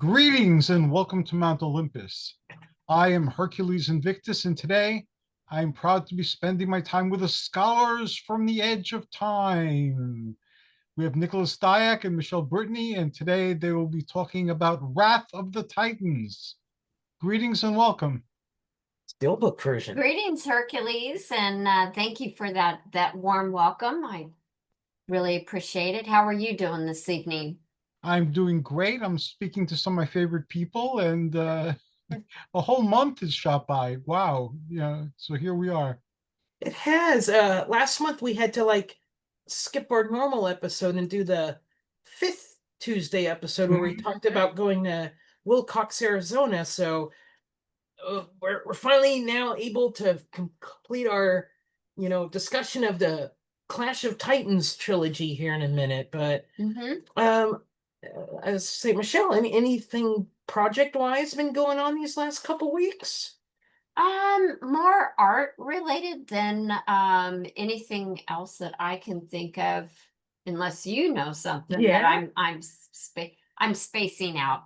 Greetings and welcome to Mount Olympus. I am Hercules Invictus, and today I am proud to be spending my time with the scholars from the edge of time. We have Nicholas Diak and Michele Brittany, and today they will be talking about Wrath of the Titans. Greetings and welcome. Steelbook version. Greetings, Hercules, and thank you for that warm welcome. I really appreciate it. How are you doing this evening? I'm doing great. I'm speaking to some of my favorite people, and a whole month has shot by. Wow. So here we are. It has. Last month we had to skip our normal episode and do the fifth Tuesday episode where we talked about going to Wilcox, Arizona. So we're finally now able to complete our discussion of the Clash of Titans trilogy here in a minute. But as say, Michele, anything project wise been going on these last couple weeks? More art related than anything else that I can think of, unless you know something that I'm spacing out.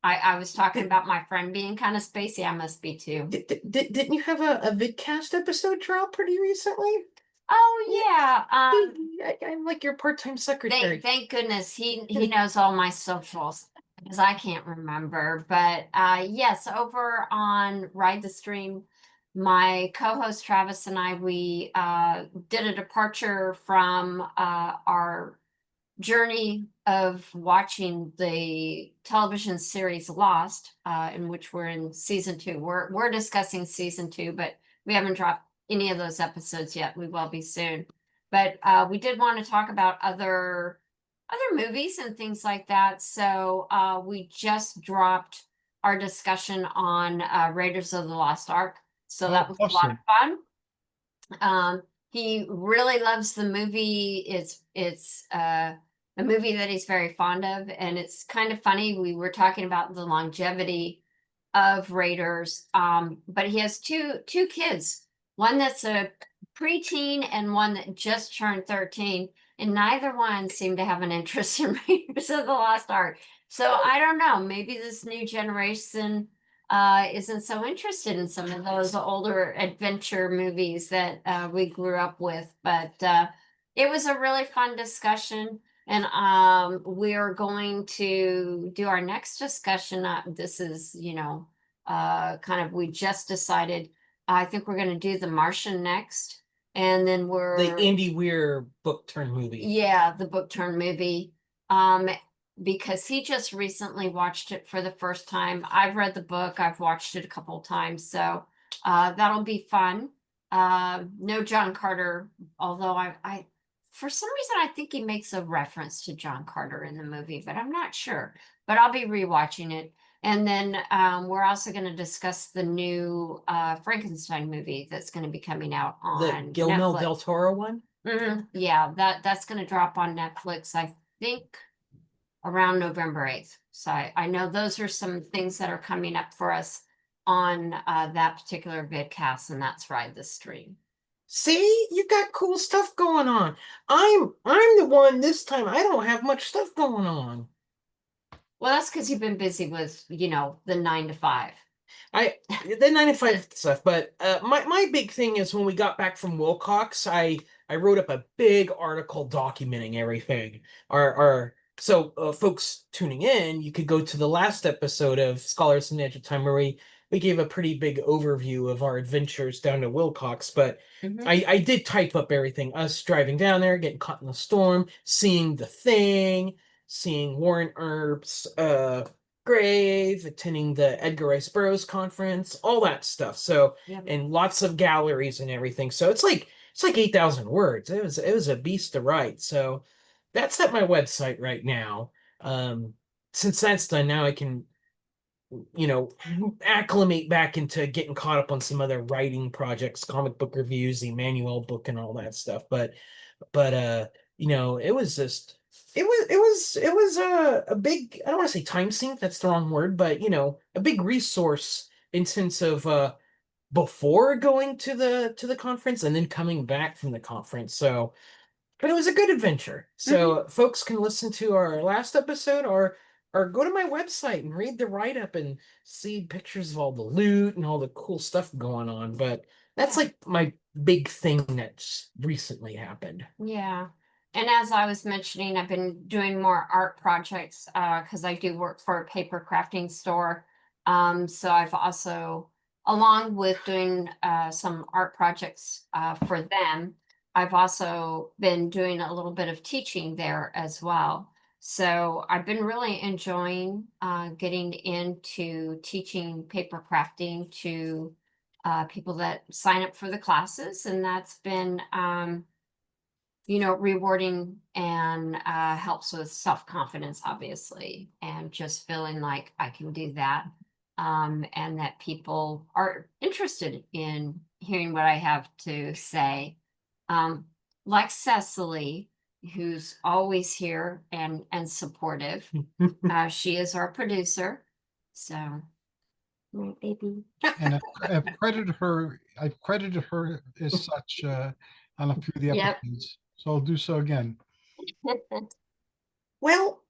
I was talking about my friend being kind of spacey. I must be too. Didn't you have a vidcast episode drop pretty recently? Oh yeah. I'm like your part-time secretary. Thank goodness he knows all my socials because I can't remember. But yes, over on Ride the Stream, my co-host Travis and we did a departure from our journey of watching the television series Lost, in which we're in season 2. We're discussing season 2, but we haven't dropped any of those episodes yet. We will be soon. But we did want to talk about other movies and things like that. So we just dropped our discussion on Raiders of the Lost Ark. So that was awesome. A lot of fun. He really loves the movie. It's a movie that he's very fond of, and it's kind of funny. We were talking about the longevity of Raiders, but he has two kids. One that's a preteen and one that just turned 13, and neither one seemed to have an interest in Raiders of the Lost Ark. So I don't know, maybe this new generation isn't so interested in some of those older adventure movies that we grew up with. But it was a really fun discussion, and we are going to do our next discussion. This is, kind of, we just decided. I think we're going to do The Martian next, and then the Andy Weir book turn movie. Yeah, the book turn movie. Because he just recently watched it for the first time. I've read the book. I've watched it a couple of times, so that'll be fun. No John Carter, although I for some reason I think he makes a reference to John Carter in the movie, but I'm not sure. But I'll be rewatching it. And then we're also going to discuss the new Frankenstein movie that's going to be coming out on the Guillermo Netflix. del Toro one. Yeah, that's going to drop on Netflix, I think, around November 8th. So I know those are some things that are coming up for us on that particular vidcast, and that's Ride the Stream. See, you got cool stuff going on. I'm the one this time. I don't have much stuff going on. Well, that's because you've been busy with, the 9 to 5. The 9 to 5 stuff, but my big thing is when we got back from Wilcox, I wrote up a big article documenting everything. So folks tuning in, you could go to the last episode of Scholars in the Edge of Time where we gave a pretty big overview of our adventures down to Wilcox, but I did type up everything. Us driving down there, getting caught in the storm, seeing the Thing, seeing Warren Earp's grave, attending the Edgar Rice Burroughs conference, all that stuff. So, and lots of galleries and everything. So it's like 8,000 words. It was a beast to write. So that's at my website right now. Since that's done, now I can, acclimate back into getting caught up on some other writing projects, comic book reviews, the Emmanuel book, and all that stuff. But it was just. It was a big, I don't want to say time sink, that's the wrong word, but a big resource in sense of before going to the conference and then coming back from the conference. So, but it was a good adventure. So folks can listen to our last episode or or go to my website and read the write-up and see pictures of all the loot and all the cool stuff going on. But that's like my big thing that's recently happened. Yeah. And as I was mentioning, I've been doing more art projects because I do work for a paper crafting store. So I've also, along with doing some art projects for them, I've also been doing a little bit of teaching there as well. So I've been really enjoying getting into teaching paper crafting to people that sign up for the classes, and that's been rewarding and helps with self-confidence, obviously, and just feeling like I can do that. And that people are interested in hearing what I have to say. Like Cecily, who's always here and supportive. She is our producer. So, my baby. And I've credited her as such on a few of the Yep. episodes. So I'll do so again. Well,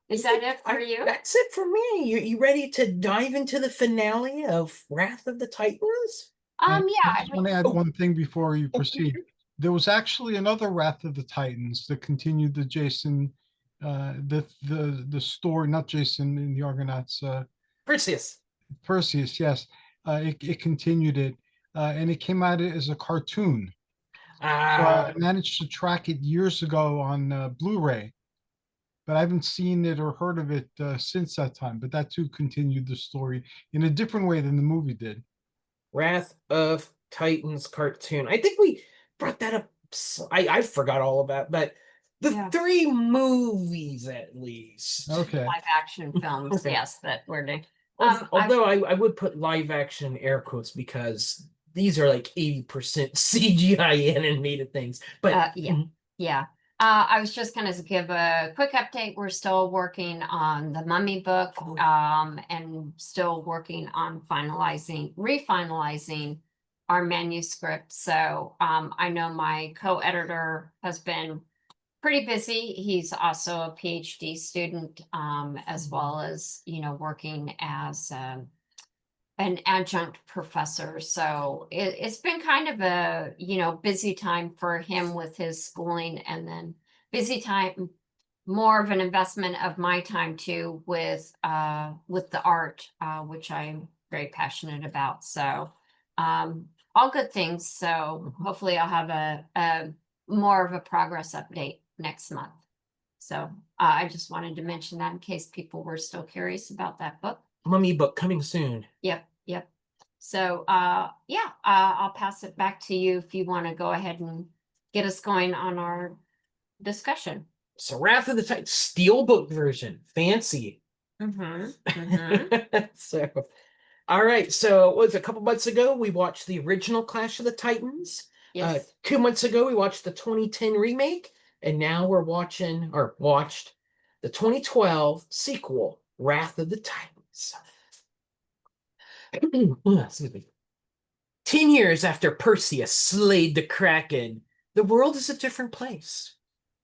Is that it for you? That's it for me. You ready to dive into the finale of Wrath of the Titans? And Yeah. I just want to add one thing before you proceed. There was actually another Wrath of the Titans that continued the Jason, the story, not Jason in the Argonauts, Perseus. Perseus, yes. It continued it, and it came out as a cartoon. So I managed to track it years ago on Blu-ray, but I haven't seen it or heard of it since that time. But that too continued the story in a different way than the movie did. Wrath of Titans cartoon. I think we brought that up. I forgot all about, but the 3 movies at least. Okay. Live action films, Okay. yes, that were doing. Although I would put live action air quotes because these are like 80% CGI animated things. But yeah. I was just going to give a quick update. We're still working on the Mummy book, and still working on refinalizing our manuscript. So I know my co-editor has been pretty busy. He's also a PhD student, as well as, working as an adjunct professor. So it's been kind of a, busy time for him with his schooling, and then busy time, more of an investment of my time too with the art, which I'm very passionate about. So all good things. So hopefully I'll have a more of a progress update next month. So I just wanted to mention that in case people were still curious about that book. Mummy book coming soon. Yep. So I'll pass it back to you if you want to go ahead and get us going on our discussion. So Wrath of the Titans steelbook version. Fancy. So all right. So it was a couple months ago we watched the original Clash of the Titans. Yes. 2 months ago we watched the 2010 remake, and now we're watched the 2012 sequel, Wrath of the Titans. Excuse me. 10 years after Perseus slayed the Kraken, the world is a different place.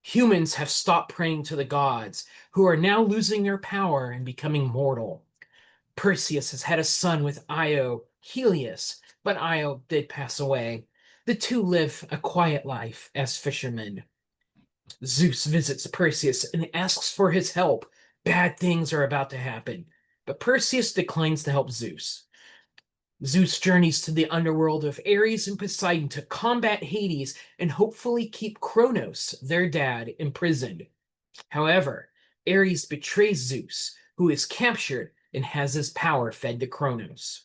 Humans have stopped praying to the gods, who are now losing their power and becoming mortal. Perseus has had a son with Io, Helios, but Io did pass away. The two live a quiet life as fishermen. Zeus visits Perseus and asks for his help. Bad things are about to happen, but Perseus declines to help Zeus. Zeus journeys to the underworld of Ares and Poseidon to combat Hades and hopefully keep Kronos, their dad, imprisoned. However, Ares betrays Zeus, who is captured and has his power fed to Kronos.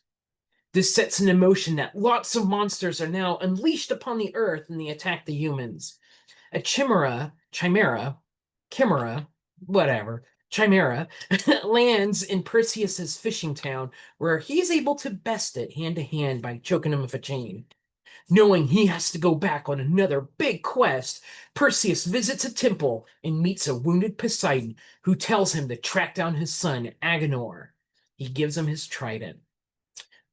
This sets in motion that lots of monsters are now unleashed upon the earth and they attack the humans. A chimera lands in Perseus's fishing town, where he's able to best it hand to hand by choking him with a chain. Knowing he has to go back on another big quest, Perseus visits a temple and meets a wounded Poseidon, who tells him to track down his son, Agenor. He gives him his trident.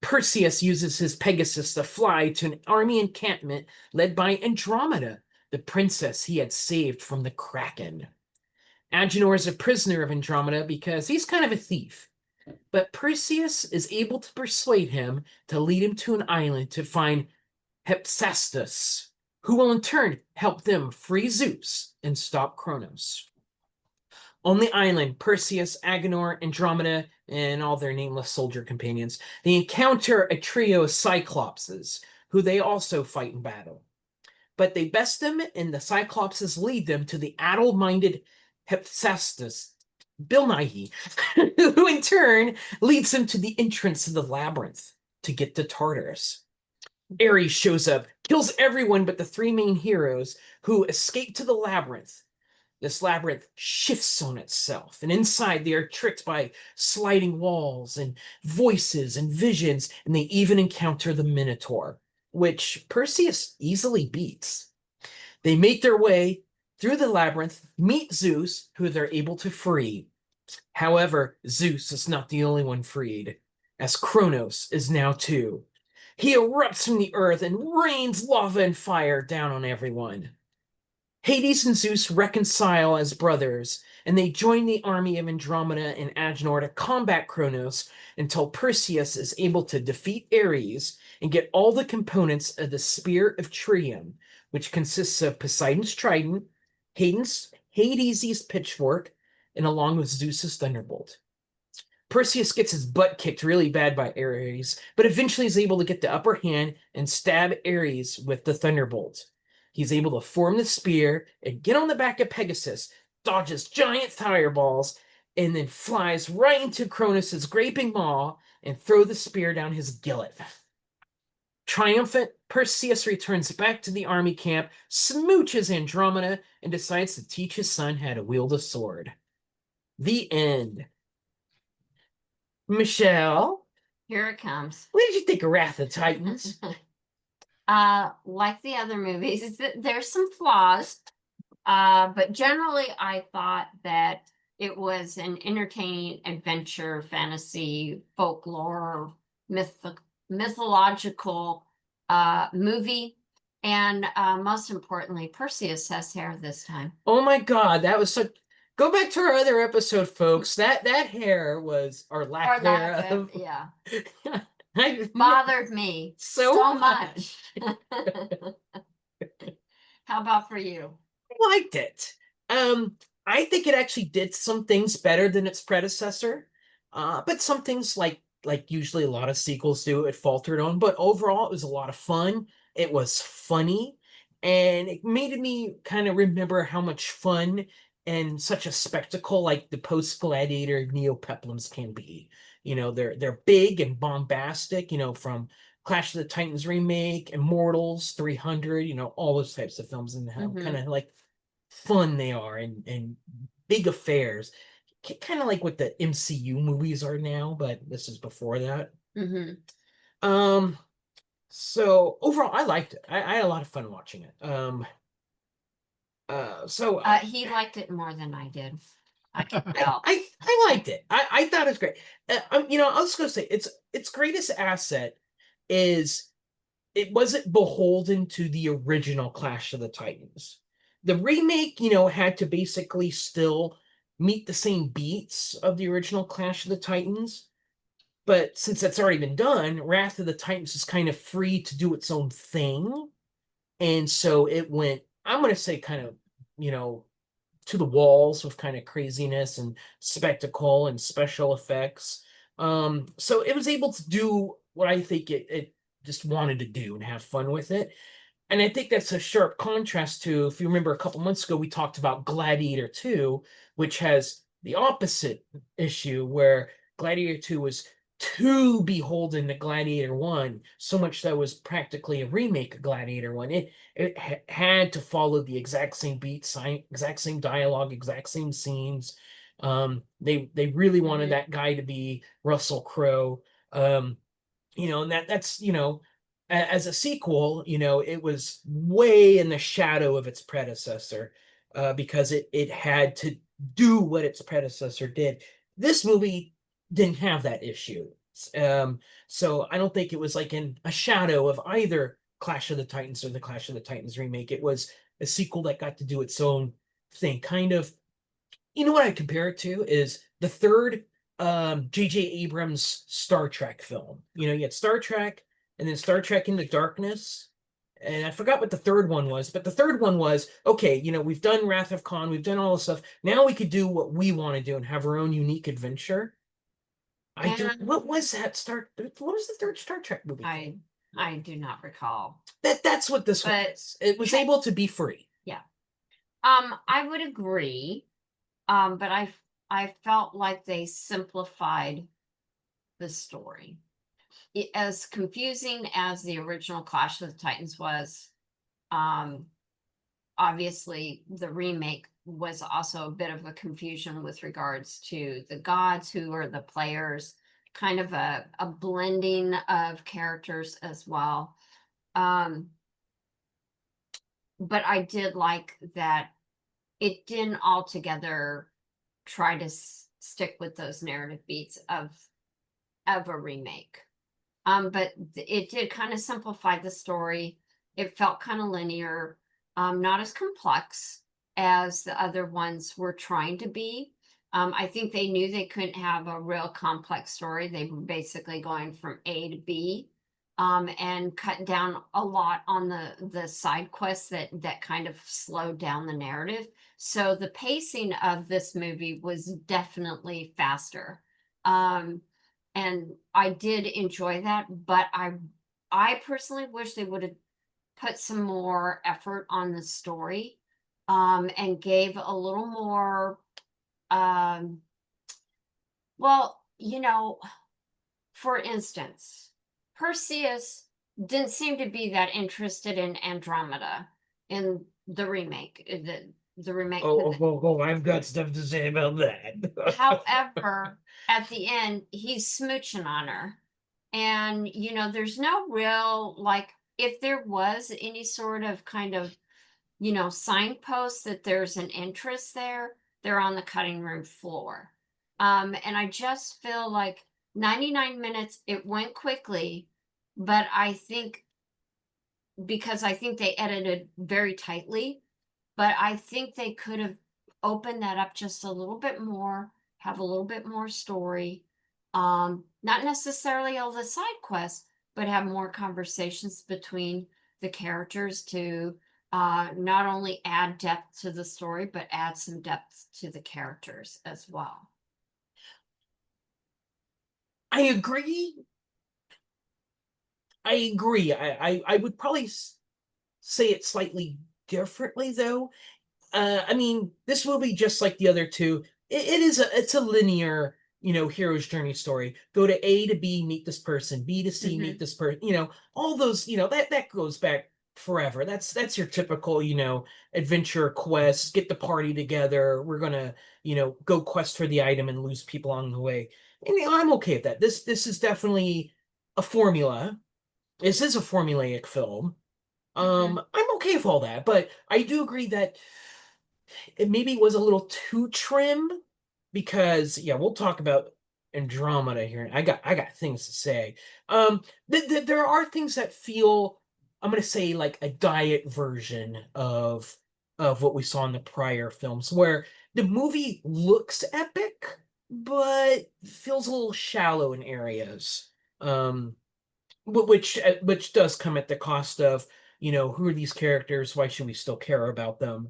Perseus uses his Pegasus to fly to an army encampment led by Andromeda, the princess he had saved from the Kraken. Agenor is a prisoner of Andromeda because he's kind of a thief. But Perseus is able to persuade him to lead him to an island to find Hephaestus, who will in turn help them free Zeus and stop Kronos. On the island, Perseus, Agenor, Andromeda, and all their nameless soldier companions, they encounter a trio of Cyclopses, who they also fight in battle. But they best them, and the Cyclopses lead them to the addle-minded Hephaestus, Bill Nighy, who in turn leads them to the entrance of the labyrinth to get to Tartarus. Ares shows up, kills everyone but the three main heroes who escape to the labyrinth. This labyrinth shifts on itself, and inside they are tricked by sliding walls and voices and visions, and they even encounter the Minotaur, which Perseus easily beats. They make their way through the labyrinth, meet Zeus, who they're able to free. However, Zeus is not the only one freed, as Kronos is now too. He erupts from the earth and rains lava and fire down on everyone. Hades and Zeus reconcile as brothers, and they join the army of Andromeda and Agenor to combat Kronos until Perseus is able to defeat Ares and get all the components of the Spear of Trium, which consists of Poseidon's trident, Hades' pitchfork, and along with Zeus's thunderbolt. Perseus gets his butt kicked really bad by Ares, but eventually is able to get the upper hand and stab Ares with the thunderbolt. He's able to form the spear and get on the back of Pegasus, dodges giant fireballs, and then flies right into Kronos' gaping maw and throw the spear down his gillet. Triumphant, Perseus returns back to the army camp, smooches Andromeda, and decides to teach his son how to wield a sword. The end. Michele, Here it comes. what did you think of Wrath of Titans? Like the other movies, there's some flaws, but generally I thought that it was an entertaining adventure, fantasy, folklore, mythological movie, and most importantly, Perseus has hair this time. Oh my God, that was such. Go back to our other episode, folks. That hair was, or lack thereof. Yeah, I bothered me so much. How about for you? liked it. I think it actually did some things better than its predecessor. But some things like usually a lot of sequels do, it faltered on. But overall, it was a lot of fun. It was funny, and it made me kind of remember how much fun and such a spectacle like the post-Gladiator Neopeplums can be. You know, they're big and bombastic, you know, from Clash of the Titans remake, Immortals, 300, you know, all those types of films, and how kind of like fun they are and big affairs. Kind of like what the MCU movies are now, but this is before that. So overall, I liked it. I had a lot of fun watching it. He liked it more than I did. I can tell. I liked it. I thought it was great. You know, I was gonna say its greatest asset is it wasn't beholden to the original Clash of the Titans. The remake, you know, had to basically still meet the same beats of the original Clash of the Titans. But since that's already been done, Wrath of the Titans is kind of free to do its own thing. And so it went, I'm going to say, kind of, you know, to the walls with kind of craziness and spectacle and special effects. So it was able to do what I think it just wanted to do and have fun with it. And I think that's a sharp contrast to, if you remember a couple months ago, we talked about Gladiator 2, which has the opposite issue where Gladiator 2 was too beholden to Gladiator 1, so much that it was practically a remake of Gladiator 1. It had to follow the exact same beats, exact same dialogue, exact same scenes. They really wanted that guy to be Russell Crowe. You know, and that's, you know, as a sequel, you know, it was way in the shadow of its predecessor, because it had to do what its predecessor did. This movie didn't have that issue. So I don't think it was like in a shadow of either Clash of the Titans or the Clash of the Titans remake. It was a sequel that got to do its own thing, kind of You know what I compare it to is the third J.J. Abrams Star Trek film. You know, you had Star Trek and then Star Trek Into Darkness. And I forgot what the third one was, but the third one was, okay, you know, we've done Wrath of Khan, we've done all this stuff. Now we could do what we want to do and have our own unique adventure. What was that what was the third Star Trek movie called? I do not recall. That's what this was. It was able to be free. Yeah. I would agree. But I felt like they simplified the story. As confusing as the original Clash of the Titans was, obviously the remake was also a bit of a confusion with regards to the gods who are the players, kind of a blending of characters as well. But I did like that it didn't altogether try to stick with those narrative beats of a remake. But it did kind of simplify the story. It felt kind of linear, not as complex as the other ones were trying to be. I think they knew they couldn't have a real complex story. They were basically going from A to B, and cut down a lot on the side quests that kind of slowed down the narrative. So the pacing of this movie was definitely faster. And I did enjoy that, but I personally wish they would have put some more effort on the story, and gave a little more, well, you know, for instance, Perseus didn't seem to be that interested in Andromeda in the remake. The remake. I've got stuff to say about that. However, at the end, he's smooching on her. And, you know, there's no real, like, if there was any sort of kind of, you know, signpost that there's an interest there, they're on the cutting room floor. And I just feel like 99 minutes, it went quickly, but I think because I think they edited very tightly, but I think they could have opened that up just a little bit more, have a little bit more story. Not necessarily all the side quests, but have more conversations between the characters to not only add depth to the story, but add some depth to the characters as well. I agree. I would probably say it slightly differently though. I mean, this movie, just like the other two, it's a linear, you know, hero's journey story. Go to A to B, meet this person, B to C, meet this person, you know, all those, you know, that goes back forever. That's your typical, you know, adventure quest, get the party together, we're gonna, you know, go quest for the item and lose people along the way. And you know, I'm okay with that. This is definitely a formula. This is a formulaic film. I'm okay with all that, but I do agree that it maybe was a little too trim because yeah, we'll talk about Andromeda here. I got things to say. There are things that feel, I'm gonna say, like a diet version of what we saw in the prior films, where the movie looks epic, but feels a little shallow in areas. Which does come at the cost of, you know, who are these characters? Why should we still care about them?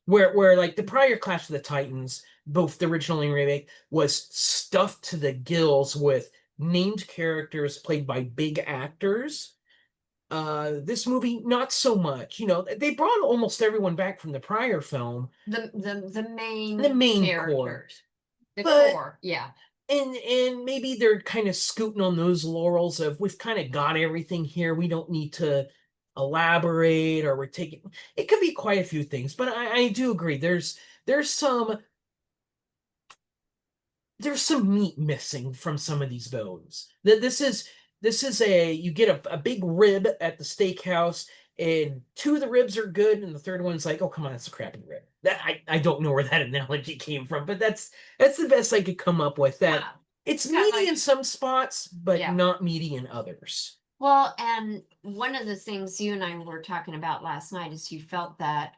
Where like the prior Clash of the Titans, both the original and remake, was stuffed to the gills with named characters played by big actors. This movie, not so much. You know, they brought almost everyone back from the prior film. The main characters. core. The core, yeah. And maybe they're kind of scooting on those laurels of we've kind of got everything here. We don't need to elaborate, or we're taking, it could be quite a few things, but I do agree there's some meat missing from some of these bones. That this is a, you get a big rib at the steakhouse and two of the ribs are good and the third one's like, oh come on, that's a crappy rib. That I don't know where that analogy came from, but that's the best I could come up with. That it's meaty in some spots, but not meaty in others. Well, and one of the things you and I were talking about last night is you felt that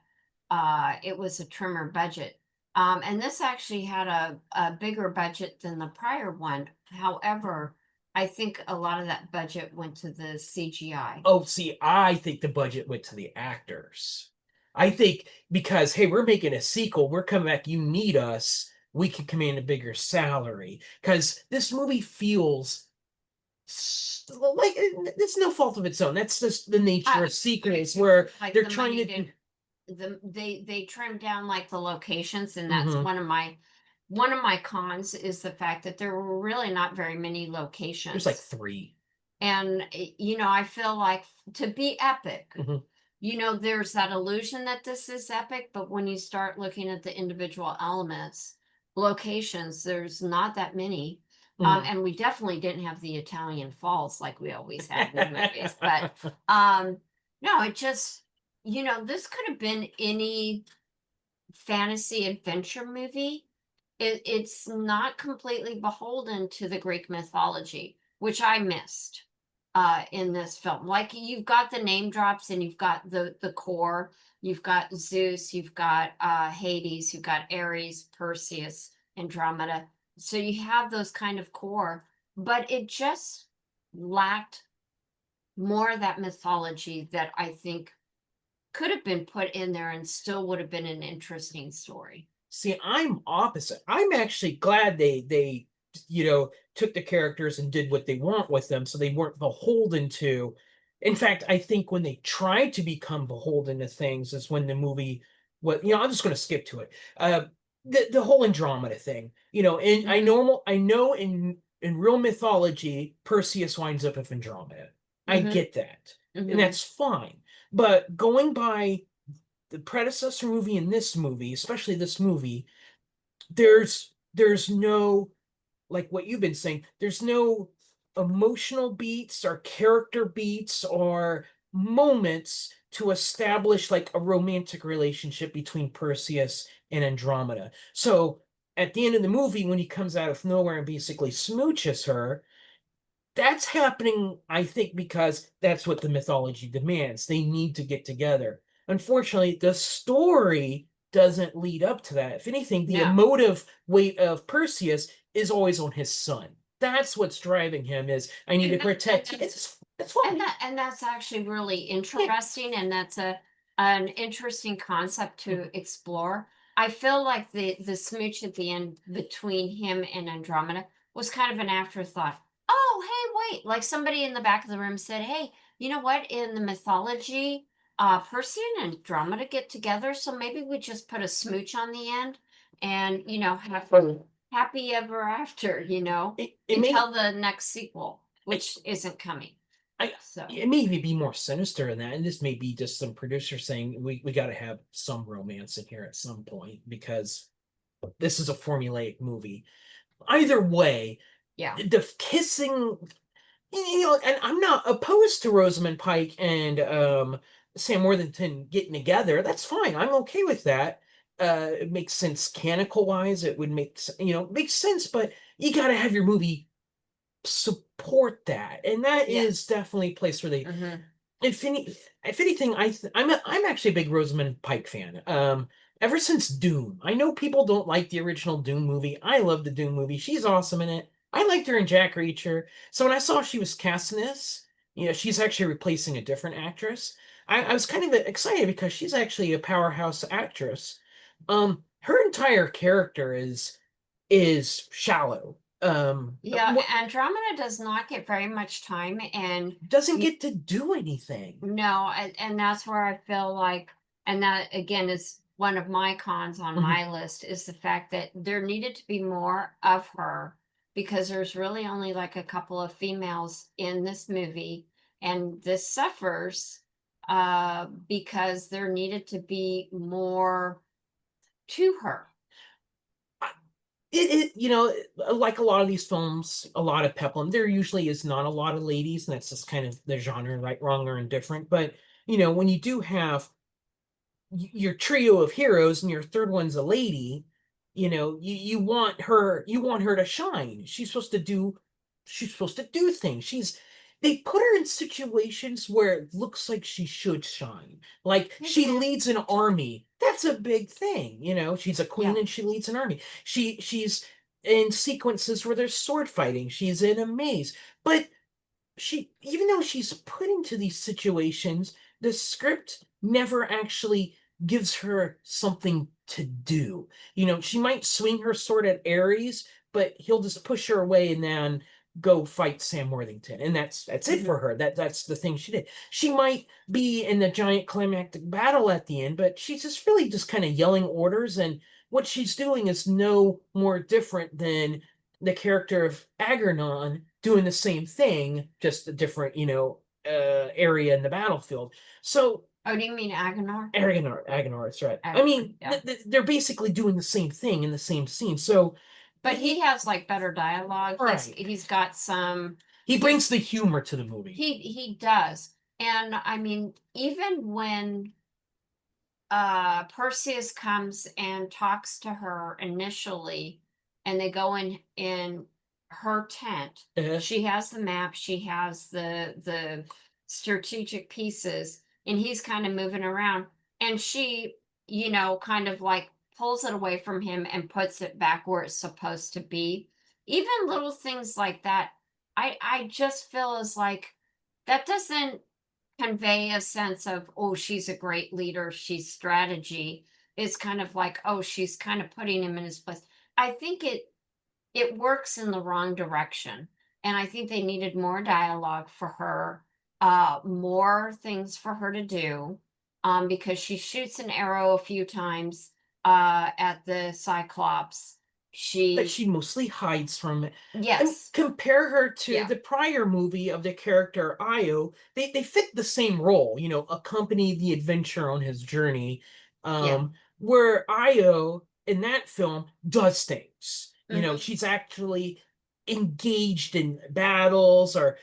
it was a trimmer budget And this actually had a bigger budget than the prior one. However, I think a lot of that budget went to the CGI. Oh, see, I think the budget went to the actors. I think because, hey, we're making a sequel, we're coming back, you need us, we can command a bigger salary. Because this movie feels like it's no fault of its own. That's just the nature of sequels, where Like they're the trying money to. they trimmed down like the locations, and that's Mhm. one of my cons is the fact that there were really not very many locations. There's like 3. And you know, I feel like to be epic, Mhm. you know, there's that illusion that this is epic, but when you start looking at the individual elements, locations, there's not that many. Mhm. And we definitely didn't have the Italian falls like we always had in the movies. But no, it just, you know, this could have been any fantasy adventure movie. It's not completely beholden to the Greek mythology, which I missed in this film. Like you've got the name drops and you've got the core, you've got Zeus, you've got Hades, you've got Ares, Perseus, Andromeda. So you have those kind of core, but it just lacked more of that mythology that I think could have been put in there and still would have been an interesting story. See, I'm opposite. I'm actually glad they took the characters and did what they want with them, so they weren't beholden to. In fact, I think when they tried to become beholden to things is when the movie. What I'm just going to skip to it. The whole Andromeda thing, and I know in real mythology, Perseus winds up with Andromeda. I get that, and that's fine. But going by the predecessor movie and this movie, especially this movie, there's no, like what you've been saying, there's no emotional beats or character beats or moments to establish like a romantic relationship between Perseus and Andromeda. So at the end of the movie, when he comes out of nowhere and basically smooches her, that's happening, I think, because that's what the mythology demands. They need to get together. Unfortunately, the story doesn't lead up to that. If anything, the No. emotive weight of Perseus is always on his son. That's what's driving him, is I need to protect. That's fine. And that's actually really interesting, and that's an interesting concept to explore. I feel like the smooch at the end between him and Andromeda was kind of an afterthought. Oh, hey, wait, like somebody in the back of the room said, hey, you know what? In the mythology, Percy and Andromeda get together, so maybe we just put a smooch on the end and, you know, have happy ever after, you know, until the next sequel, which isn't coming. So It may even be more sinister than that, and this may be just some producer saying we got to have some romance in here at some point because this is a formulaic movie. Either way, yeah, the kissing, and I'm not opposed to Rosamund Pike and Sam Worthington getting together. That's fine. I'm okay with that. It makes sense canonical wise. It would makes sense, but you got to have your movie support that, and that is definitely a place where they. If anything, I'm actually a big Rosamund Pike fan. Ever since Doom, I know people don't like the original Doom movie. I love the Doom movie. She's awesome in it. I liked her in Jack Reacher. So when I saw she was cast in this, she's actually replacing a different actress. I was kind of excited because she's actually a powerhouse actress. Her entire character is shallow. yeah, Andromeda does not get very much time and doesn't get to do anything. No, and that's where I feel like, and that again is one of my cons on my list, is the fact that there needed to be more of her, because there's really only like a couple of females in this movie, and this suffers because there needed to be more to her. Like a lot of these films, a lot of peplum, there usually is not a lot of ladies, and that's just kind of the genre, right, wrong, or indifferent. But when you do have your trio of heroes and your third one's a lady, you want her to shine. She's supposed to do things. they put her in situations where it looks like she should shine. Like she Yeah. leads an army. That's a big thing, you know. She's a queen Yeah. and she leads an army. She's in sequences where there's sword fighting. She's in a maze. But she, even though she's put into these situations, the script never actually gives her something to do. You know, she might swing her sword at Ares, but he'll just push her away and then go fight Sam Worthington. And that's it Mhm. for her. That's the thing she did. She might be in the giant climactic battle at the end, but she's just really just kind of yelling orders, and what she's doing is no more different than the character of Agernon doing the same thing, just a different, area in the battlefield. So Oh, do you mean Aguilar? Agenor, that's right. I Agenor, mean, yeah. they're basically doing the same thing in the same scene. So, But he has like better dialogue. Right. He's got some. he brings the humor to the movie. He does. And I mean, even when Perseus comes and talks to her initially, and they go in her tent. Uh-huh. She has the map, she has the strategic pieces, and he's kind of moving around, and she, kind of like pulls it away from him and puts it back where it's supposed to be. Even little things like that, I just feel as like that doesn't convey a sense of, oh, she's a great leader, she's strategy. It's kind of like, oh, she's kind of putting him in his place. I think it works in the wrong direction, and I think they needed more dialogue for her, more things for her to do, because she shoots an arrow a few times at the Cyclops. But she mostly hides from it. And Yes. compare her to Yeah. the prior movie of the character Io. They fit the same role, accompany the adventure on his journey. Yeah. Where Io in that film does things. Mhm. She's actually engaged in battles, or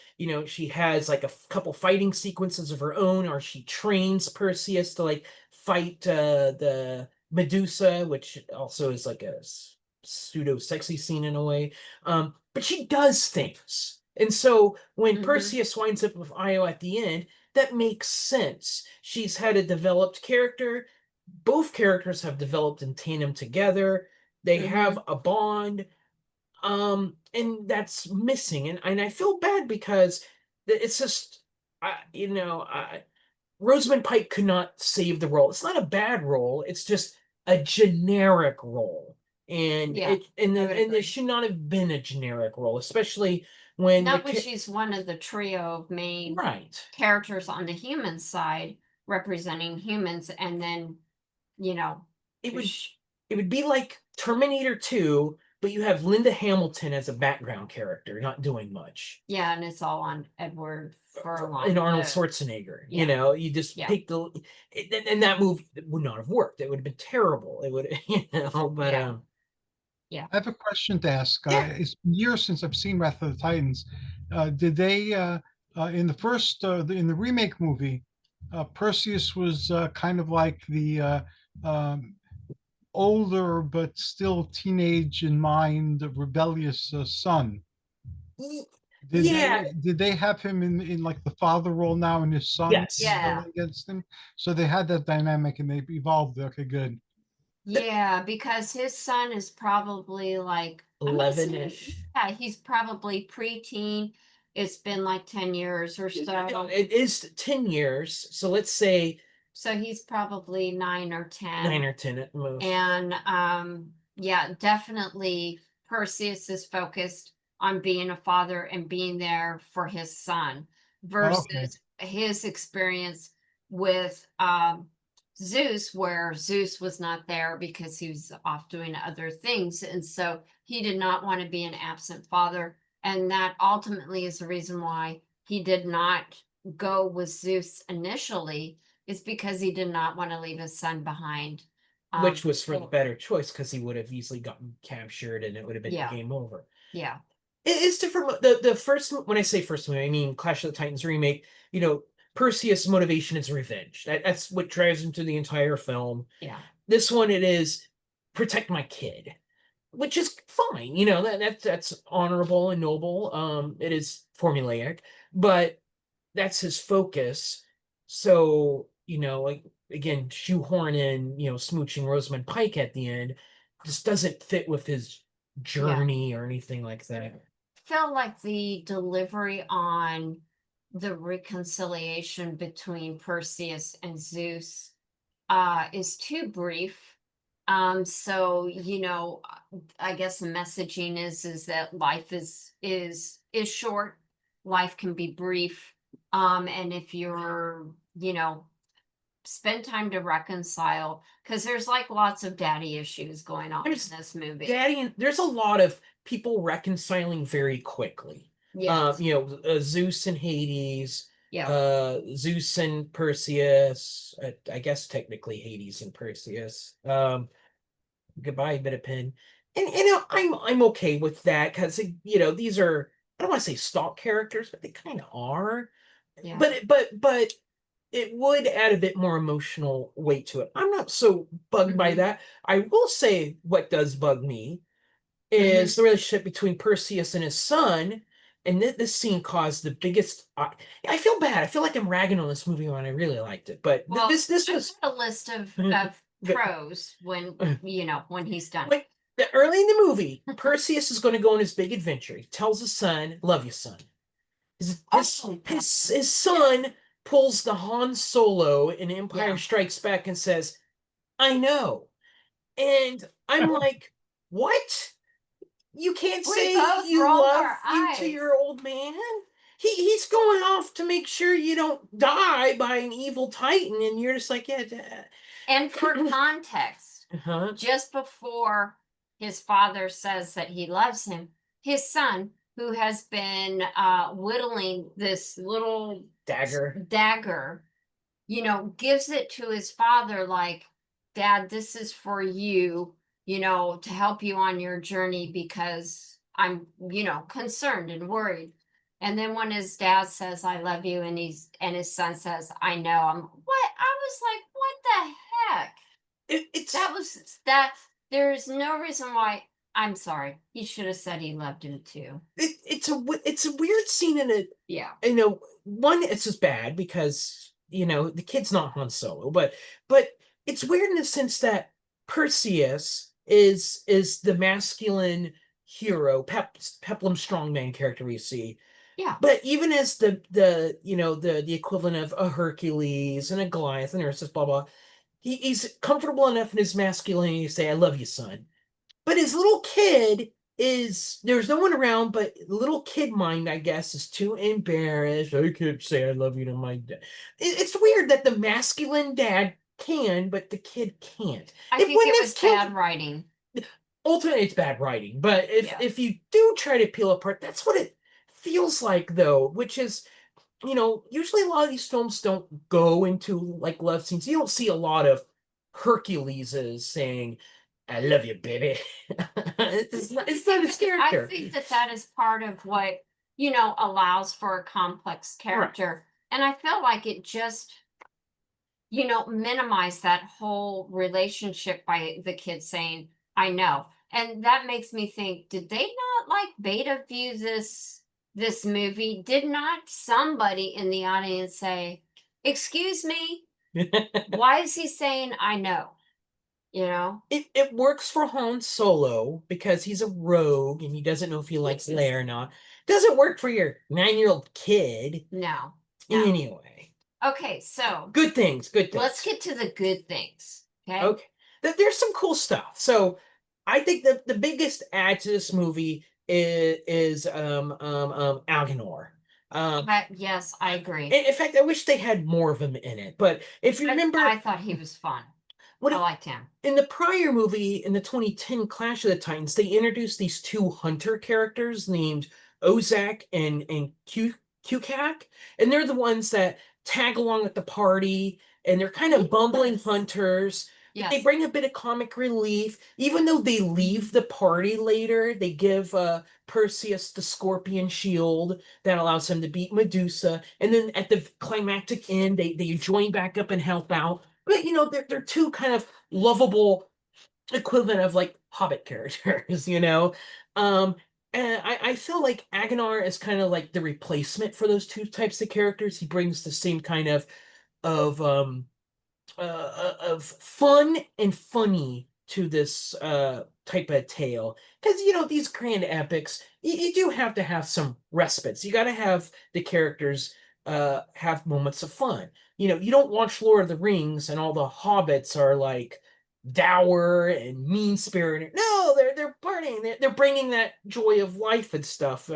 she has like a couple fighting sequences of her own, or she trains Perseus to like fight the Medusa, which also is like a pseudo sexy scene in a way. But she does things. And so when Mhm. Perseus winds up with Io at the end, that makes sense. She's had a developed character. Both characters have developed in tandem together. They have a bond. And that's missing. And I feel bad because it's just, Rosamund Pike could not save the role. It's not a bad role. It's just a generic role. And Yeah, and I would there agree. should not have been a generic role, especially when Not when she's one of the trio of main right. characters on the human side representing humans, and then It would sh- it would be like Terminator 2, but you have Linda Hamilton as a background character, not doing much. yeah, and it's all on Edward Furlong, And Arnold the- Schwarzenegger. yeah. You just Yeah. pick and that movie would not have worked. It would have been terrible. It would, but Yeah. I have a question to ask. Yeah. It's been years since I've seen Wrath of the Titans. Did they, in the first, in the remake movie, Perseus was kind of like the older but still teenage in mind, rebellious son. Yeah. Did they have him in like the father role now, and his son Yes. Yeah. rebelling against him? So they had that dynamic and they evolved. Okay, good. Yeah, because his son is probably like I wanna say- 11-ish. Yeah, he's probably preteen. It's been like 10 years or so. It is 10 years. So let's say So he's probably 9 or 10. 9 or 10 at most. And yeah, definitely Perseus is focused on being a father and being there for his son versus his experience with Zeus, where Zeus was not there because he was off doing other things. And so he did not want to be an absent father. And that ultimately is the reason why he did not go with Zeus initially, is because he did not want to leave his son behind. Which was for the so- better choice, because he would have easily gotten captured and it would have been Yeah. game over. Yeah. It's different. The first, when I say first movie, I mean Clash of the Titans remake. Perseus' motivation is revenge. That's what drives him through the entire film. Yeah. This one, it is protect my kid. which is fine. That's honorable and noble. It is formulaic, but that's his focus. So, like, again, shoehorn in, smooching Rosamund Pike at the end just doesn't fit with his journey or anything like that. Felt like the delivery on the reconciliation between Perseus and Zeus is too brief. So I guess the messaging is that life is short. Life can be brief. And if you're, spend time to reconcile, because there's like lots of daddy issues going on in this movie. There's a lot of people reconciling very quickly. Yes. Zeus and Hades. Yeah. Zeus and Perseus. I guess technically Hades and Perseus. Goodbye, bit of pen. And I'm okay with that because these are, I don't want to say stock characters, but they kind of are. Yeah. But it would add a bit more emotional weight to it. I'm not so bugged by that. I will say what does bug me is the relationship between Perseus and his son. And this scene caused the biggest. I feel bad. I feel like I'm ragging on this movie when I really liked it. But this was a list of pros when when he's done. Like, early in the movie, Perseus is going to go on his big adventure. He tells his son, "Love you, son." His son pulls the Han Solo in Empire Strikes Back and says, "I know," and I'm like, "What? You can't say you love you to your old man? He's going off to make sure you don't die by an evil titan," and you're just like, "Yeah, Dad." And for context, just before his father says that he loves him, his son, who has been whittling this little dagger, gives it to his father like, "Dad, this is for you, to help you on your journey because I'm, concerned and worried." And then when his dad says, "I love you," and his son says, "I know," I was like, what the heck? There's no reason why. I'm sorry. He should have said he loved him too. It's a weird scene in it. Yeah. One, it's just bad because the kid's not Han Solo, but it's weird in the sense that Perseus is the masculine hero, peplum strongman character we see. Yeah. But even as the equivalent of a Hercules and a Goliath and Ursus, blah blah, he's comfortable enough in his masculinity to say, "I love you, son." But his little kid there's no one around, but little kid mind, I guess, is too embarrassed. "I can't say I love you to my dad." It's weird that the masculine dad can, but the kid can't. I think it was bad writing. Ultimately, it's bad writing. But if you do try to peel apart, that's what it feels like, though, which is, usually a lot of these films don't go into like love scenes. You don't see a lot of Herculeses saying, "I love you, baby." It's not his character. I think that is part of what, allows for a complex character. Right. And I felt like it just, minimized that whole relationship by the kid saying, "I know." And that makes me think, did they not like beta view this movie? Did not somebody in the audience say, "Excuse me, why is he saying I know?" It works for Han Solo because he's a rogue and he doesn't know if he likes Leia or not. Doesn't work for your 9-year-old kid. No. Anyway. Okay, so good things. Let's get to the good things. Okay. There's some cool stuff. So I think that the biggest add to this movie is Algenor. Yes, I agree. In fact, I wish they had more of him in it. But if you remember, I thought he was fun. I liked him. In the prior movie, in the 2010 Clash of the Titans, they introduced these two hunter characters named Ozak and Kukak, and they're the ones that tag along at the party, and they're kind of bumbling hunters. Yes. They bring a bit of comic relief. Even though they leave the party later, they give Perseus the scorpion shield that allows him to beat Medusa. And then at the climactic end, they join back up and help out. But, they're two kind of lovable equivalent of like Hobbit characters, you know. Um, and I feel like Agonar is kind of like the replacement for those two types of characters. He brings the same kind of of fun and funny to this type of tale, because you know these grand epics, you do have to have some respites. You got to have the characters have moments of fun. You know, you don't watch Lord of the Rings and all the hobbits are like dour and mean spirited. No, they're partying. They're bringing that joy of life and stuff.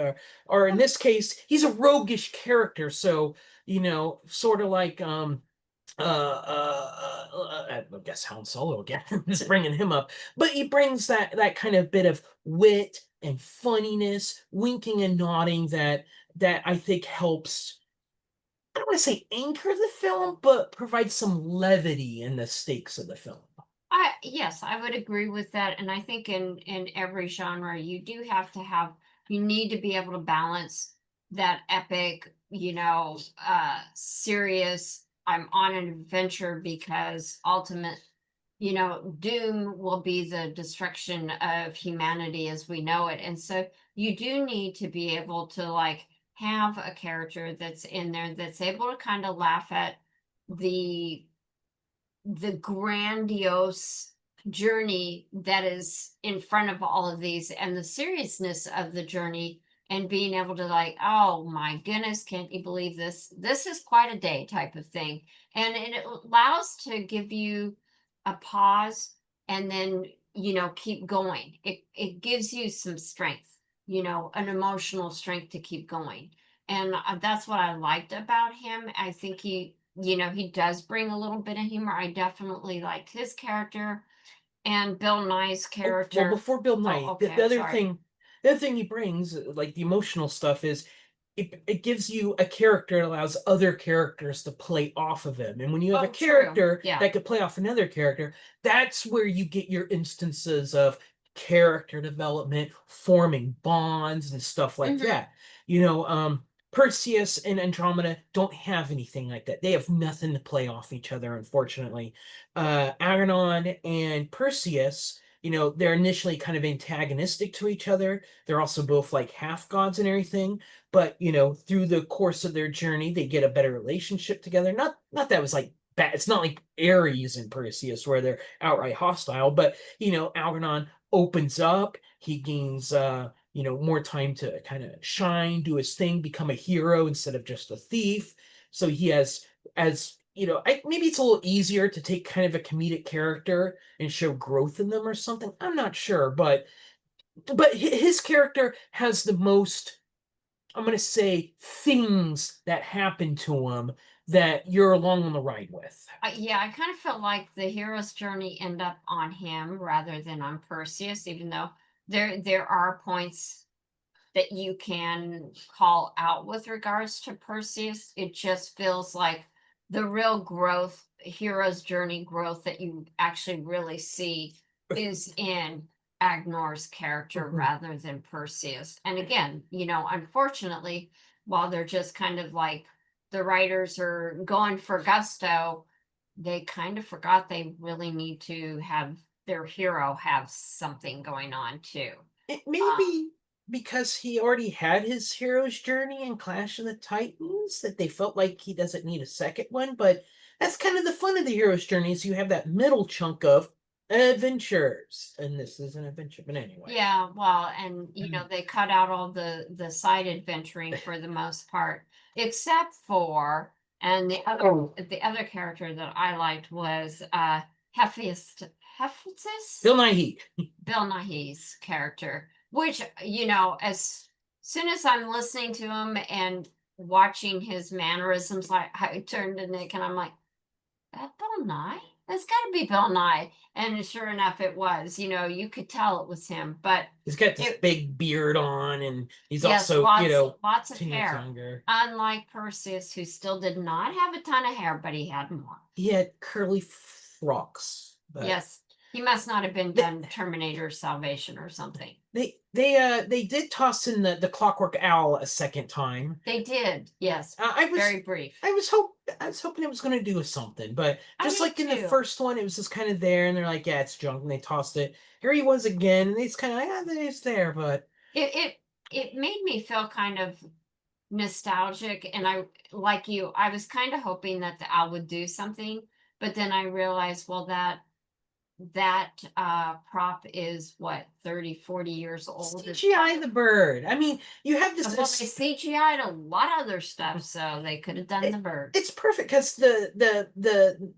Or in this case, he's a roguish character, so you know, sort of like I guess Han Solo again, just bringing him up, but he brings that kind of bit of wit and funniness, winking and nodding that I think helps. I don't want to say anchor the film, but provide some levity in the stakes of the film. Yes, I would agree with that. And I think in every genre, you do have to have, you need to be able to balance that epic, serious, I'm on an adventure because ultimate, doom will be the destruction of humanity as we know it. And so you do need to be able to like have a character that's in there that's able to kind of laugh at the grandiose journey that is in front of all of these and the seriousness of the journey and being able to like, oh my goodness, can't you believe this? This is quite a day type of thing. And it allows to give you a pause and then, keep going. It gives you some strength, an emotional strength to keep going. And that's what I liked about him. I think he does bring a little bit of humor. I definitely liked his character and Bill Nye's character. Well, before Bill Nye, okay, the sorry. other thing he brings, like the emotional stuff, is it gives you a character that allows other characters to play off of him. And when you have a True. character Yeah. that could play off another character, that's where you get your instances of character development, forming bonds and stuff like Mhm. that. You know, Perseus and Andromeda don't have anything like that. They have nothing to play off each other, unfortunately. Aghanon and Perseus, they're initially kind of antagonistic to each other. They're also both like half gods and everything, but through the course of their journey they get a better relationship together. Not that it was like bad. It's not like Ares and Perseus where they're outright hostile, but Algernon opens up. He gains more time to kind of shine, do his thing, become a hero instead of just a thief. So he has, as maybe it's a little easier to take kind of a comedic character and show growth in them or something. I'm not sure, but his character has the most, I'm going to say, things that happen to him that you're along on the ride with. Yeah, I kind of felt like the hero's journey end up on him rather than on Perseus, even though there are points that you can call out with regards to Perseus. It just feels like the real growth, hero's journey growth that you actually really see is in Agnar's character Mhm. rather than Perseus. And again, unfortunately, while they're just kind of like the writers are going for gusto, they kind of forgot they really need to have their hero have something going on too. It may be because he already had his hero's journey in Clash of the Titans that they felt like he doesn't need a second one, but that's kind of the fun of the hero's journey is you have that middle chunk of adventures. And this is an adventure, but anyway. Yeah, well, and they cut out all the side adventuring for the most part, except for and the other character that I liked was Hephaestus Bill Nighy. Bill Nighy's character, which as soon as I'm listening to him and watching his mannerisms, I turned to Nick and I'm like, that Bill Nye? That's got to be Bill Nye. And sure enough, it was. You could tell it was him. But He's got this big beard on, and he's yes, also, lots of 10 years hair. younger. Unlike Perseus, who still did not have a ton of hair, but he had more. He had curly frocks. But Yes, he must not have been done Terminator Salvation or something. They did toss in the Clockwork Owl a second time. They did, yes. I was Very brief. I was hoping it was going to do something, but I just did like in the too. first one, it was just kind of there, and they're like, yeah, it's junk, and they tossed it. Here he was again, and it's kind of like, yeah, it's there, but It made me feel kind of nostalgic, and I, like you, I was kind of hoping that the owl would do something, but then I realized, well, that prop is what, 30, 40 years old. It's CGI the bird. I mean, you have this. well, they CGI'd a lot of other stuff, so they could have done the bird. It's perfect because the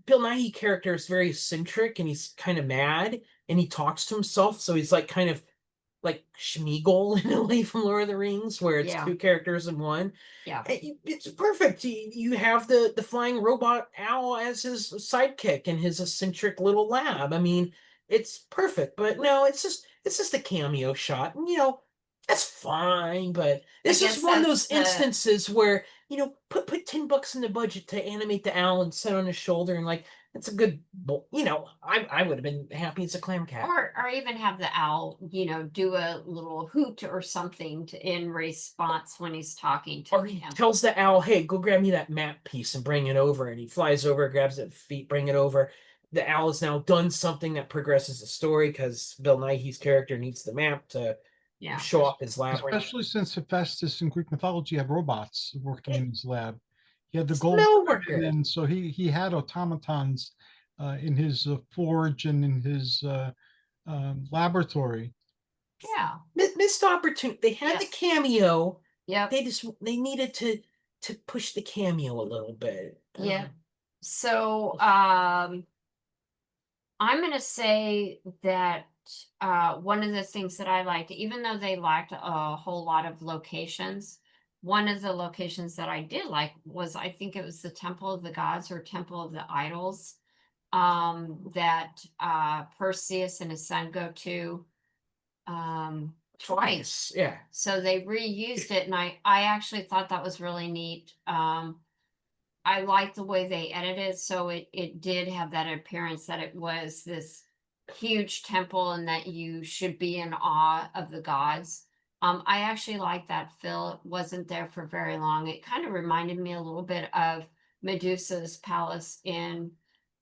Bill Nighy character is very eccentric, and he's kind of mad, and he talks to himself, so he's like kind of like Schmeagol in a way from Lord of the Rings, where it's Yeah. two characters in one. Yeah. It's perfect. You have the flying robot owl as his sidekick in his eccentric little lab. I mean, it's perfect. But no, it's just a cameo shot. And, that's fine. But this is guess one of those that's the- instances where, put $10 in the budget to animate the owl and sit on his shoulder, and like it's a good, I would have been happy as a clam cat. Or even have the owl, do a little hoot or something in response when he's talking to Or he him. tells the owl, hey, go grab me that map piece and bring it over. And he flies over, grabs it feet, bring it over. The owl has now done something that progresses the story because Bill Nighy's character needs the map to Yeah. show off his labyrinth. Especially since Hephaestus in Greek mythology had robots working in his lab. He had the It's gold, mill worker. and so he had automatons in his forge and in his laboratory. Yeah. Missed opportunity. They had the Yes. cameo. Yep. They needed to push the cameo a little bit. Yeah. So I'm gonna say that one of the things that I liked, even though they lacked a whole lot of locations, one of the locations that I did like was, I think it was the Temple of the Gods or Temple of the Idols, that Perseus and his son go to twice. Yeah. So they reused it, and I actually thought that was really neat. I like the way they edited, so it did have that appearance that it was this huge temple and that you should be in awe of the gods. I actually like that Phil. It wasn't there for very long. It kind of reminded me a little bit of Medusa's palace in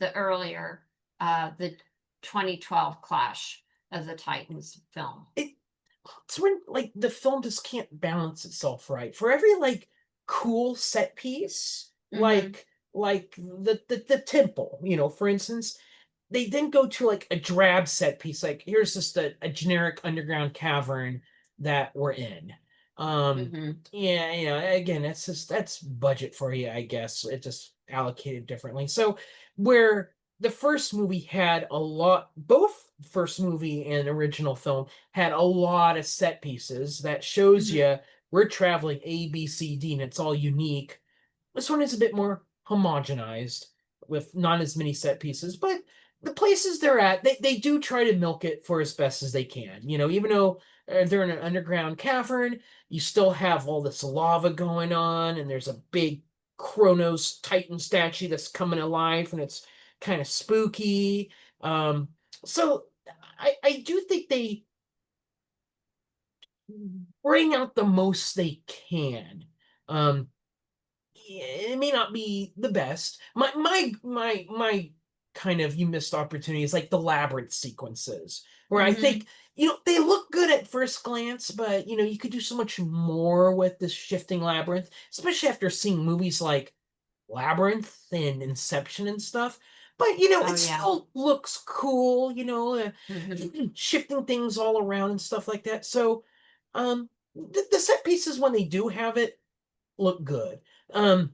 the earlier, the 2012 Clash of the Titans film. It's when like the film just can't balance itself right. For every like cool set piece, like the temple, for instance, they then go to like a drab set piece. Like here's just a generic underground cavern that we're in. Yeah, again, that's budget for you, I guess. It just allocated differently. So where the first movie had a lot, both first movie and original film had a lot of set pieces that shows you we're traveling A, B, C, D, and it's all unique. This one is a bit more homogenized with not as many set pieces, but the places they're at, they do try to milk it for as best as they can. Even though they're in an underground cavern, you still have all this lava going on, and there's a big Kronos Titan statue that's coming alive, and it's kind of spooky. So I do think they bring out the most they can. It may not be the best. My kind of you missed opportunity is like the labyrinth sequences, where I think they look good at first glance, but you could do so much more with this shifting labyrinth, especially after seeing movies like Labyrinth and Inception and stuff. But it still looks cool, shifting things all around and stuff like that. So the set pieces, when they do have it, look good. I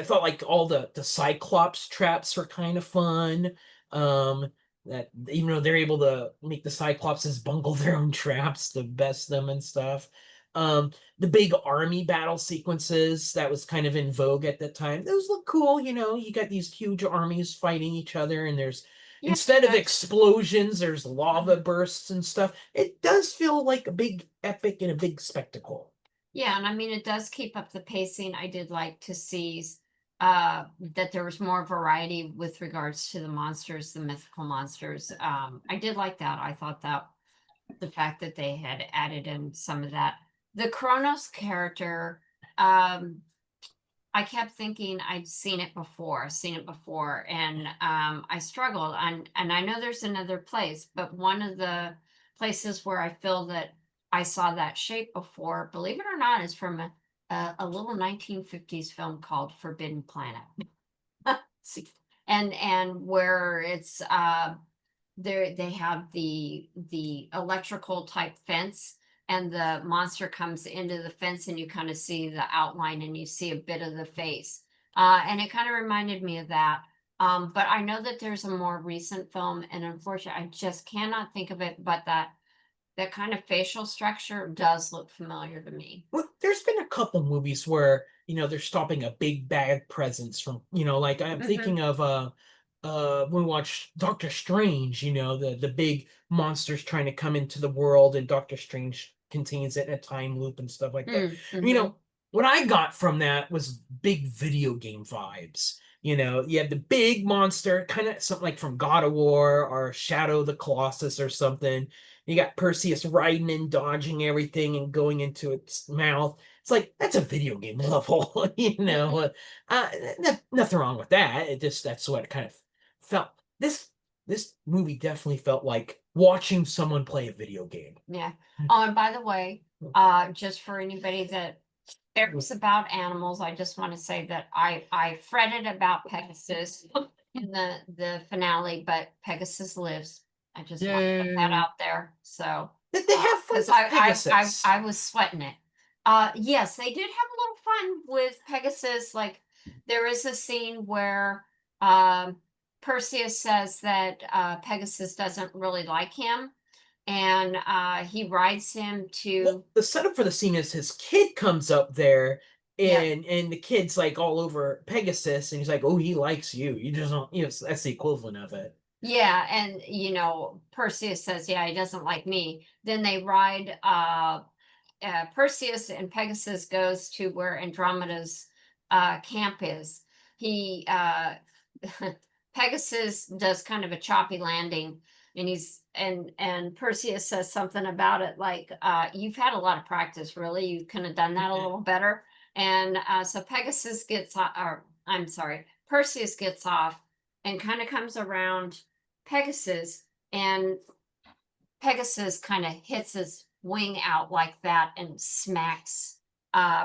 thought like all the Cyclops traps were kind of fun. That even though they're able to make the Cyclopses bungle their own traps to best them and stuff. The big army battle sequences that was kind of in vogue at that time. Those look cool, you got these huge armies fighting each other, and there's instead of explosions, there's lava bursts and stuff. It does feel like a big epic and a big spectacle. Yeah, and I mean, it does keep up the pacing. I did like to see that there was more variety with regards to the monsters, the mythical monsters. I did like that. I thought that the fact that they had added in some of that. The Kronos character, I kept thinking I'd seen it before, and I struggled. And I know there's another place, but one of the places where I feel that I saw that shape before, believe it or not, is from a little 1950s film called Forbidden Planet. And where it's there they have the electrical type fence, and the monster comes into the fence, and you kind of see the outline, and you see a bit of the face, and it kind of reminded me of that. But I know that there's a more recent film, and unfortunately I just cannot think of it, but that kind of facial structure does look familiar to me. Well, there's been a couple movies where, they're stopping a big bad presence from, like I'm thinking of when we watched Doctor Strange, the big monsters trying to come into the world, and Doctor Strange contains it in a time loop and stuff like that. What I got from that was big video game vibes. You have the big monster, kind of something like from God of War or Shadow of the Colossus or something. You got Perseus riding and dodging everything and going into its mouth. It's like, that's a video game level, nothing wrong with that. That's what it kind of felt. This movie definitely felt like watching someone play a video game. Yeah. Oh, and by the way, just for anybody that cares about animals, I just want to say that I fretted about Pegasus in the finale, but Pegasus lives. I just want to put that Yay. out there. So They have fun because with Pegasus. I was sweating it. Yes, they did have a little fun with Pegasus. Like there is a scene where Perseus says that Pegasus doesn't really like him, and he rides him to. Well, the setup for the scene is his kid comes up there, Yeah. and the kid's like all over Pegasus, and he's like, "Oh, he likes you. You just don't." That's the equivalent of it. Yeah, and Perseus says, "Yeah, he doesn't like me." Then they ride. Perseus and Pegasus goes to where Andromeda's camp is. He Pegasus does kind of a choppy landing, and and Perseus says something about it like, "You've had a lot of practice, really. You could have done that a little better." And so Pegasus gets, or I'm sorry, Perseus gets off and kind of comes around Pegasus, and Pegasus kind of hits his wing out like that and smacks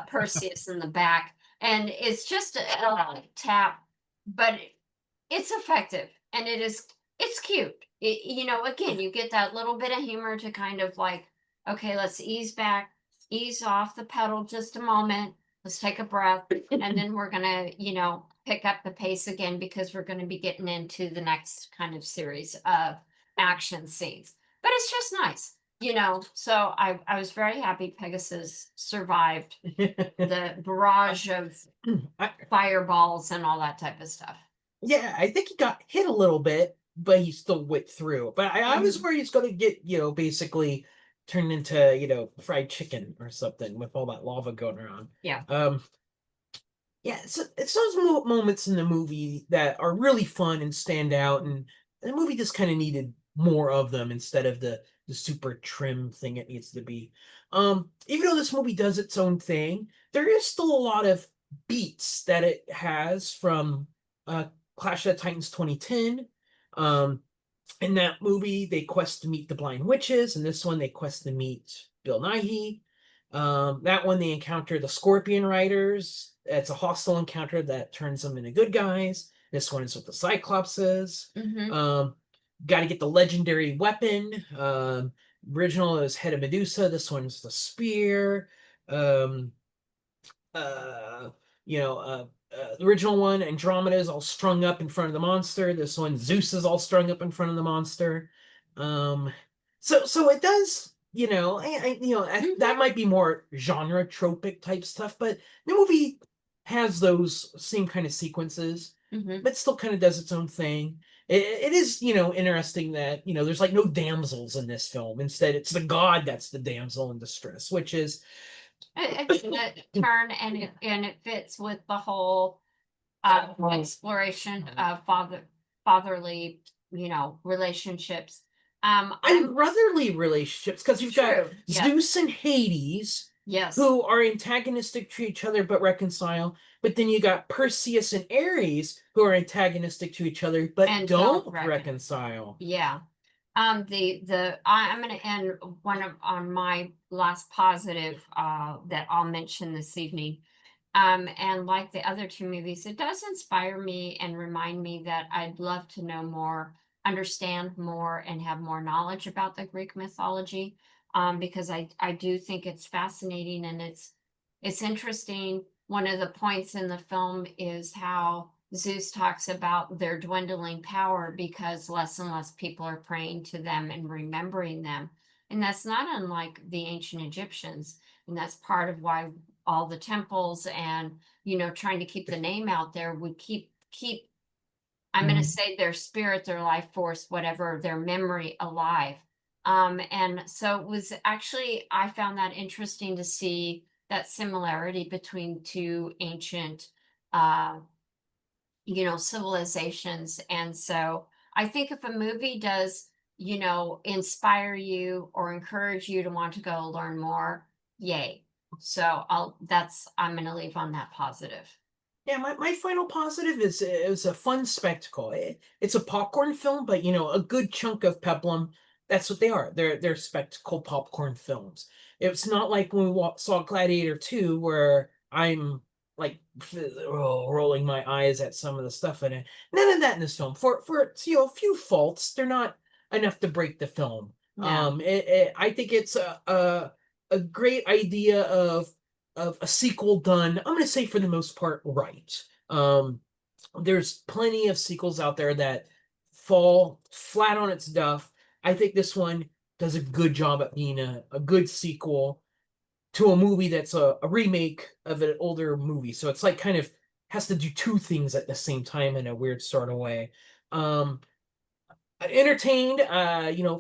Perseus in the back. And it's just a tap, but it's effective, and it's cute. Again, you get that little bit of humor to kind of like, okay, let's ease back, ease off the pedal just a moment. Let's take a breath, and then we're gonna, pick up the pace again, because we're gonna be getting into the next kind of series of action scenes. But it's just nice, So I was very happy Pegasus survived the barrage of fireballs and all that type of stuff. Yeah, I think he got hit a little bit, but he still went through. But I was worried he's going to get, basically turned into, fried chicken or something with all that lava going around. Yeah. Yeah, it's those moments in the movie that are really fun and stand out, and the movie just kind of needed more of them instead of the super trim thing it needs to be. Even though this movie does its own thing, there is still a lot of beats that it has from Clash of the Titans 2010. In that movie, they quest to meet the Blind Witches. In this one, they quest to meet Bill Nighy. That one, they encounter the Scorpion Riders. It's a hostile encounter that turns them into good guys. This one is with the Cyclopses. Got to get the legendary weapon. Original is Head of Medusa. This one's the spear. The original one, Andromeda, is all strung up in front of the monster. This one, Zeus, is all strung up in front of the monster. So it does, that might be more genre tropic type stuff, but the movie has those same kind of sequences, but still kind of does its own thing. It is, interesting that, there's like no damsels in this film. Instead, it's the god that's the damsel in distress, which is a turn, and it fits with the whole exploration of fatherly relationships. I'm And brotherly relationships, because you've got True, yeah. Zeus and Hades, yes, who are antagonistic to each other but reconcile. But then you got Perseus and Ares, who are antagonistic to each other but And don't don't reconcile. yeah. I'm going to end on my last positive that I'll mention this evening. And like the other two movies, it does inspire me and remind me that I'd love to know more, understand more, and have more knowledge about the Greek mythology. Because I do think it's fascinating and it's interesting. One of the points in the film is how Zeus talks about their dwindling power because less and less people are praying to them and remembering them. And that's not unlike the ancient Egyptians. And that's part of why all the temples and, trying to keep the name out there would keep I'm going to say their spirit, their life force, whatever, their memory alive. And so it was actually, I found that interesting to see that similarity between two ancient, uh, civilizations. And so I think if a movie does, inspire you or encourage you to want to go learn more, yay. So I'm going to leave on that positive. Yeah, my final positive is it was a fun spectacle. It's a popcorn film, but a good chunk of Peplum, that's what they are. They're spectacle popcorn films. It's not like when we saw Gladiator 2, where I'm like rolling my eyes at some of the stuff in it. None of that in this film. For a few faults, they're not enough to break the film. No. I think it's a great idea of a sequel done, I'm going to say for the most part, right. There's plenty of sequels out there that fall flat on its duff. I think this one does a good job at being a good sequel to a movie that's a remake of an older movie. So it's like kind of has to do two things at the same time in a weird sort of way. Entertained,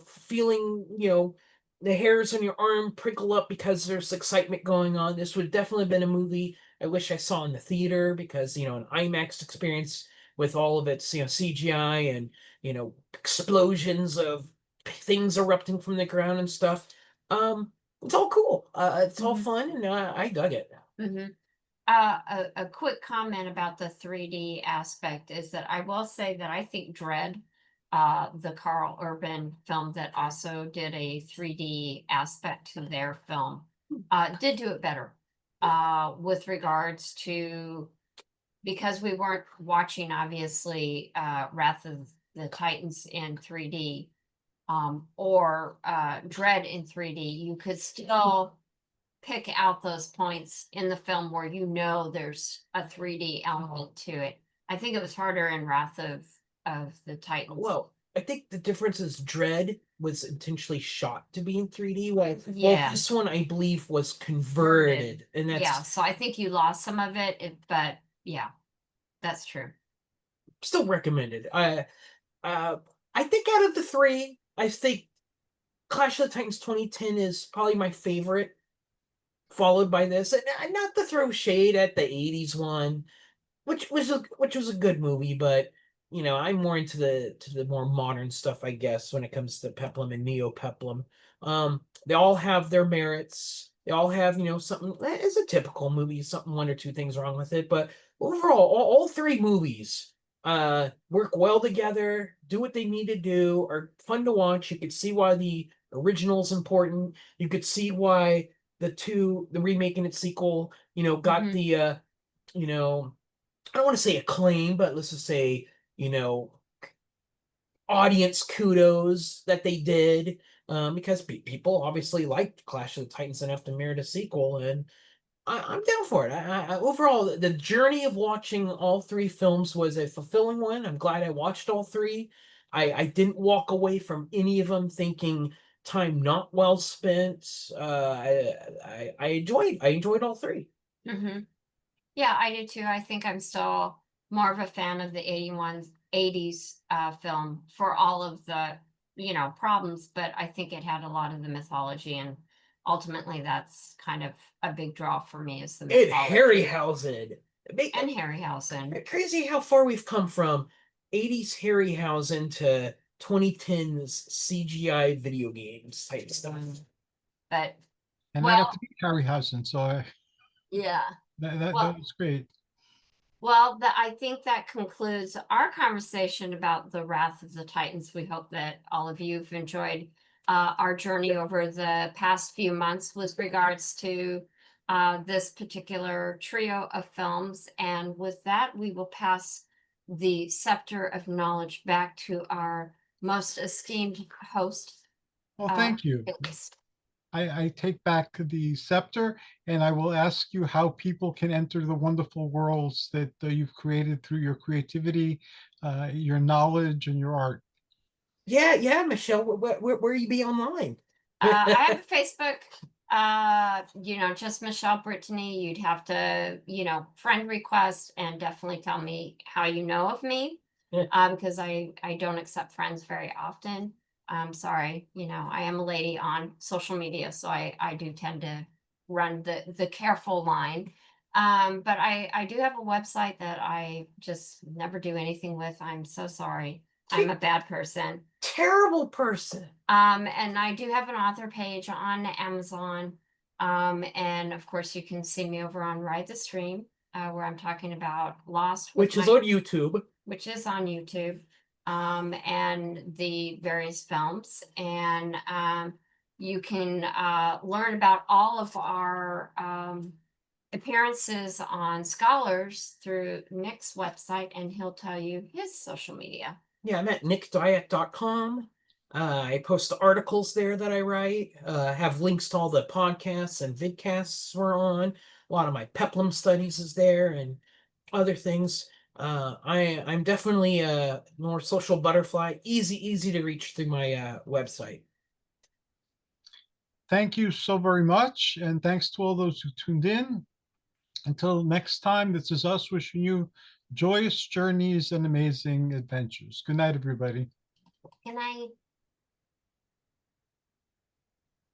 feeling, the hairs on your arm prickle up because there's excitement going on. This would definitely have been a movie I wish I saw in the theater because, an IMAX experience with all of its, CGI and, explosions of things erupting from the ground and stuff. It's all cool. It's all fun, and I dug it. Mm-hmm. A quick comment about the 3D aspect is that I will say that I think Dread, the Carl Urban film that also did a 3D aspect to their film, did do it better with regards to, because we weren't watching obviously Wrath of the Titans in 3D or Dread in 3D, you could still pick out those points in the film where there's a 3D element to it. I think it was harder in Wrath of the Titans. Well, I think the difference is Dread was intentionally shot to be in 3D, while this one I believe was converted, and that's so I think you lost some of it, but yeah, that's true. Still recommended. I think out of the three, I think Clash of the Titans 2010 is probably my favorite, followed by this, and not to throw shade at the 80s one, which was a good movie, but I'm more into the more modern stuff, I guess, when it comes to Peplum and Neo Peplum. They all have their merits. They all have, something. It's a typical movie, something, one or two things wrong with it, but overall, all three movies work well together, do what they need to do, are fun to watch. You could see why the original is important. You could see why the remake and its sequel, got the I don't want to say acclaim, but let's just say, audience kudos that they did, because people obviously liked Clash of the Titans enough to merit a sequel, and I'm down for it. Overall, the journey of watching all three films was a fulfilling one. I'm glad I watched all three. I didn't walk away from any of them thinking time not well spent. I enjoyed all three. Yeah, I do too. I think I'm still more of a fan of the 80s film for all of the, problems, but I think it had a lot of the mythology, and ultimately that's kind of a big draw for me is the mythology. Harryhausen. And Harryhausen. Crazy how far we've come from 80s Harryhausen to 2010s CGI video games type stuff. But And I got to meet Harryhausen, so yeah. that Well, was great. Well, I think that concludes our conversation about the Wrath of the Titans. We hope that all of you have enjoyed our journey over the past few months with regards to this particular trio of films. And with that, we will pass the scepter of knowledge back to our most esteemed host. Well, thank you. Phyllis. I take back the scepter, and I will ask you how people can enter the wonderful worlds that you've created through your creativity, your knowledge, and your art. Yeah, Michele, where you be online? I have a Facebook, just Michele Brittany. You'd have to, friend request and definitely tell me how you know of me. Because I don't accept friends very often. I'm sorry, I am a lady on social media, so I do tend to run the careful line. But I do have a website that I just never do anything with. I'm so sorry. I'm a bad person. Terrible person. And I do have an author page on Amazon. And of course you can see me over on Ride the Stream, where I'm talking about Lost, which is on YouTube. Which is on YouTube, and the various films. And you can learn about all of our appearances on Scholars through Nick's website, and he'll tell you his social media. Yeah, I'm at nickdiak.com. I post articles there that I write, have links to all the podcasts and vidcasts we're on. A lot of my peplum studies is there and other things. I'm definitely a more social butterfly, easy to reach through my website. Thank you so very much, and thanks to all those who tuned in. Until next time, this is us wishing you joyous journeys and amazing adventures. Good night, everybody. Good night.